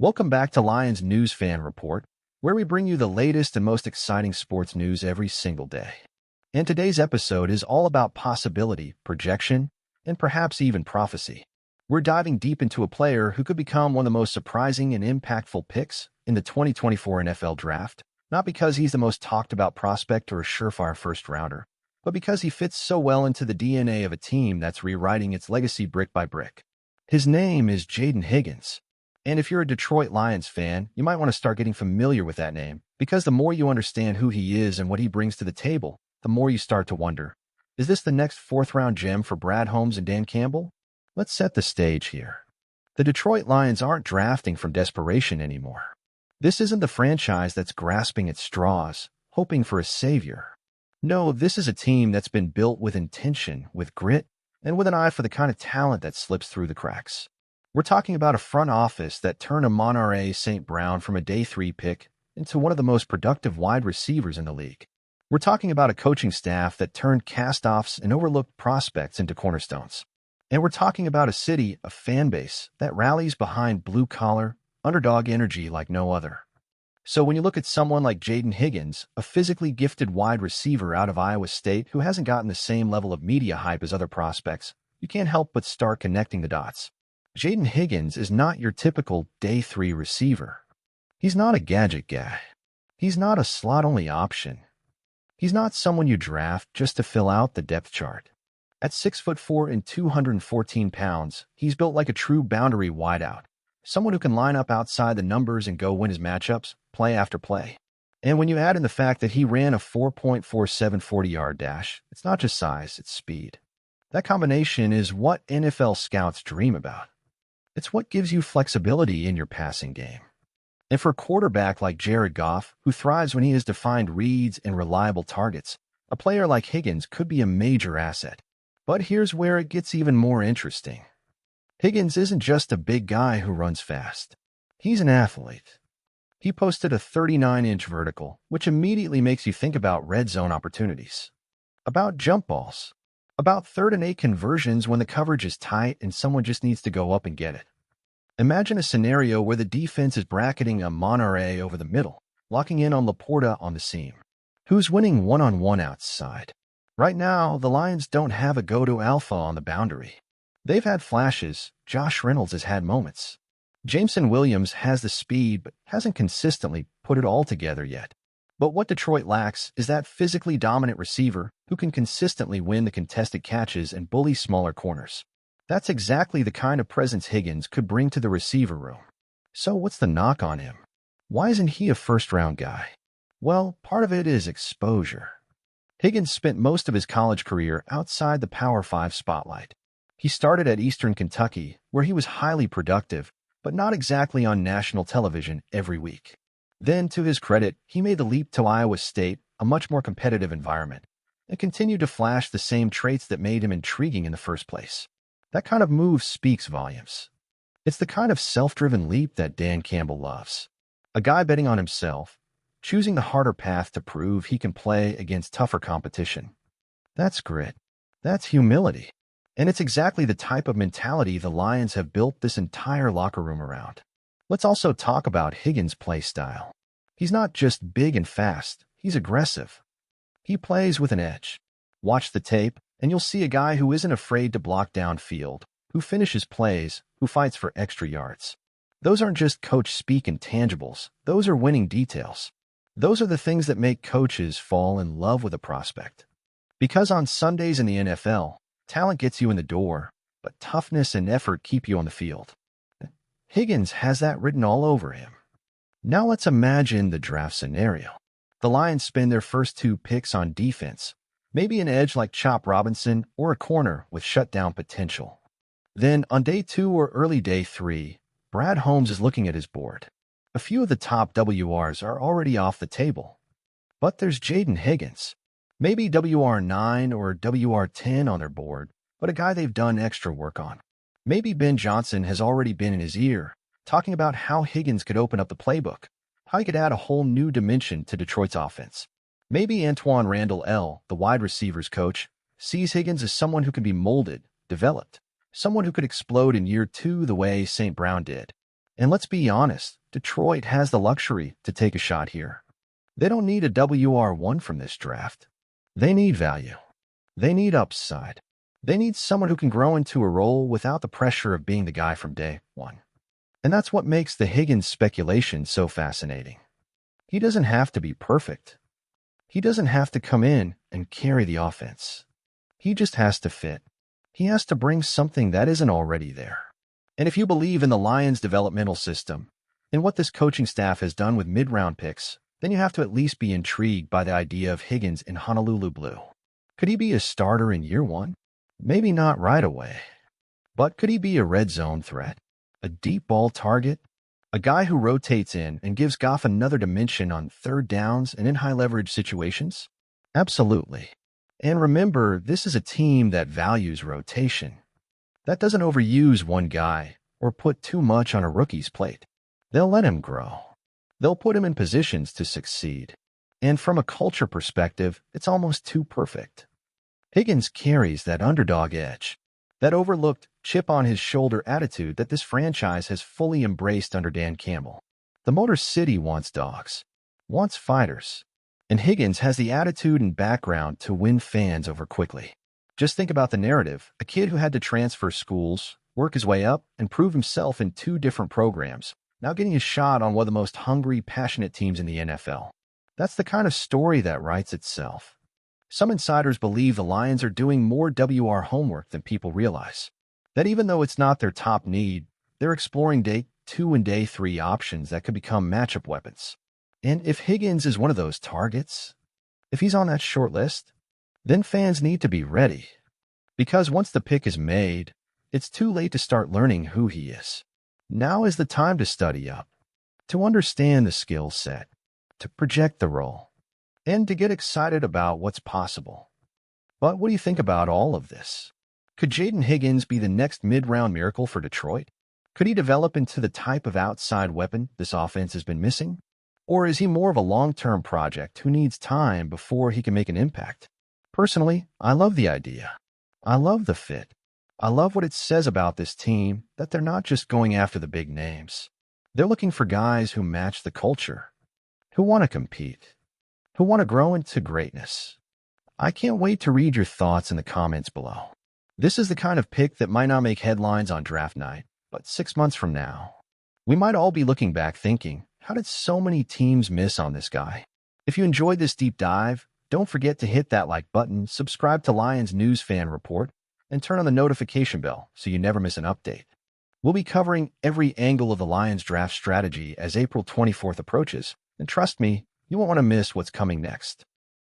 Welcome back to Lions News Fan Report, where we bring you the latest and most exciting sports news every single day. And today's episode is all about possibility, projection, and perhaps even prophecy. We're diving deep into a player who could become one of the most surprising and impactful picks in the 2024 NFL Draft, not because he's the most talked about prospect or a surefire first-rounder, but because he fits so well into the DNA of a team that's rewriting its legacy brick by brick. His name is Jaden Higgins. And if you're a Detroit Lions fan, you might want to start getting familiar with that name, because the more you understand who he is and what he brings to the table, the more you start to wonder, is this the next fourth-round gem for Brad Holmes and Dan Campbell? Let's set the stage here. The Detroit Lions aren't drafting from desperation anymore. This isn't the franchise that's grasping at straws, hoping for a savior. No, this is a team that's been built with intention, with grit, and with an eye for the kind of talent that slips through the cracks. We're talking about a front office that turned Amon-Ra St. Brown from a day 3 pick into one of the most productive wide receivers in the league. We're talking about a coaching staff that turned cast-offs and overlooked prospects into cornerstones. And we're talking about a city, a fan base, that rallies behind blue-collar, underdog energy like no other. So when you look at someone like Jaden Higgins, a physically gifted wide receiver out of Iowa State who hasn't gotten the same level of media hype as other prospects, you can't help but start connecting the dots. Jaden Higgins is not your typical day 3 receiver. He's not a gadget guy. He's not a slot-only option. He's not someone you draft just to fill out the depth chart. At 6'4" and 214 pounds, he's built like a true boundary wideout, someone who can line up outside the numbers and go win his matchups, play after play. And when you add in the fact that he ran a 4.47 40-yard dash, it's not just size, it's speed. That combination is what NFL scouts dream about. It's what gives you flexibility in your passing game. And for a quarterback like Jared Goff, who thrives when he has defined reads and reliable targets, a player like Higgins could be a major asset. But here's where it gets even more interesting. Higgins isn't just a big guy who runs fast. He's an athlete. He posted a 39-inch vertical, which immediately makes you think about red zone opportunities, about jump balls, about 3rd and 8 conversions when the coverage is tight and someone just needs to go up and get it. Imagine a scenario where the defense is bracketing Amon-Ra over the middle, locking in on Laporta on the seam. Who's winning one-on-one outside? Right now, the Lions don't have a go-to alpha on the boundary. They've had flashes. Josh Reynolds has had moments. Jameson Williams has the speed but hasn't consistently put it all together yet. But what Detroit lacks is that physically dominant receiver who can consistently win the contested catches and bully smaller corners. That's exactly the kind of presence Higgins could bring to the receiver room. So what's the knock on him? Why isn't he a first-round guy? Well, part of it is exposure. Higgins spent most of his college career outside the Power 5 spotlight. He started at Eastern Kentucky, where he was highly productive, but not exactly on national television every week. Then, to his credit, he made the leap to Iowa State, a much more competitive environment, and continued to flash the same traits that made him intriguing in the first place. That kind of move speaks volumes. It's the kind of self-driven leap that Dan Campbell loves. A guy betting on himself, choosing the harder path to prove he can play against tougher competition. That's grit. That's humility. And it's exactly the type of mentality the Lions have built this entire locker room around. Let's also talk about Higgins' play style. He's not just big and fast, he's aggressive. He plays with an edge. Watch the tape, and you'll see a guy who isn't afraid to block downfield, who finishes plays, who fights for extra yards. Those aren't just coach speak intangibles, those are winning details. Those are the things that make coaches fall in love with a prospect. Because on Sundays in the NFL, talent gets you in the door, but toughness and effort keep you on the field. Higgins has that written all over him. Now let's imagine the draft scenario. The Lions spend their first 2 picks on defense, maybe an edge like Chop Robinson or a corner with shutdown potential. Then on day 2 or early day 3, Brad Holmes is looking at his board. A few of the top WRs are already off the table. But there's Jaden Higgins. Maybe WR9 or WR10 on their board, but a guy they've done extra work on. Maybe Ben Johnson has already been in his ear, talking about how Higgins could open up the playbook, how he could add a whole new dimension to Detroit's offense. Maybe Antoine Randall L., the wide receivers coach, sees Higgins as someone who can be molded, developed, someone who could explode in year 2 the way St. Brown did. And let's be honest, Detroit has the luxury to take a shot here. They don't need a WR1 from this draft. They need value. They need upside. They need someone who can grow into a role without the pressure of being the guy from day one. And that's what makes the Higgins speculation so fascinating. He doesn't have to be perfect. He doesn't have to come in and carry the offense. He just has to fit. He has to bring something that isn't already there. And if you believe in the Lions' developmental system and what this coaching staff has done with mid-round picks, then you have to at least be intrigued by the idea of Higgins in Honolulu Blue. Could he be a starter in year one? Maybe not right away. But could he be a red zone threat? A deep ball target? A guy who rotates in and gives Goff another dimension on third downs and in high-leverage situations? Absolutely. And remember, this is a team that values rotation. That doesn't overuse one guy or put too much on a rookie's plate. They'll let him grow. They'll put him in positions to succeed. And from a culture perspective, it's almost too perfect. Higgins carries that underdog edge, that overlooked chip-on-his-shoulder attitude that this franchise has fully embraced under Dan Campbell. The Motor City wants dogs, wants fighters, and Higgins has the attitude and background to win fans over quickly. Just think about the narrative: a kid who had to transfer schools, work his way up, and prove himself in 2 different programs, now getting his shot on one of the most hungry, passionate teams in the NFL. That's the kind of story that writes itself. Some insiders believe the Lions are doing more WR homework than people realize. That even though it's not their top need, they're exploring day 2 and day 3 options that could become matchup weapons. And if Higgins is one of those targets, if he's on that short list, then fans need to be ready. Because once the pick is made, it's too late to start learning who he is. Now is the time to study up, to understand the skill set, to project the role, and to get excited about what's possible. But what do you think about all of this? Could Jaden Higgins be the next mid-round miracle for Detroit? Could he develop into the type of outside weapon this offense has been missing? Or is he more of a long-term project who needs time before he can make an impact? Personally, I love the idea. I love the fit. I love what it says about this team that they're not just going after the big names. They're looking for guys who match the culture, who want to compete, who want to grow into greatness. I can't wait to read your thoughts in the comments below. This is the kind of pick that might not make headlines on draft night, but 6 months from now, we might all be looking back thinking, how did so many teams miss on this guy? If you enjoyed this deep dive, don't forget to hit that like button, subscribe to Lions News Fan Report, and turn on the notification bell so you never miss an update. We'll be covering every angle of the Lions draft strategy as April 24th approaches, and trust me, you won't want to miss what's coming next.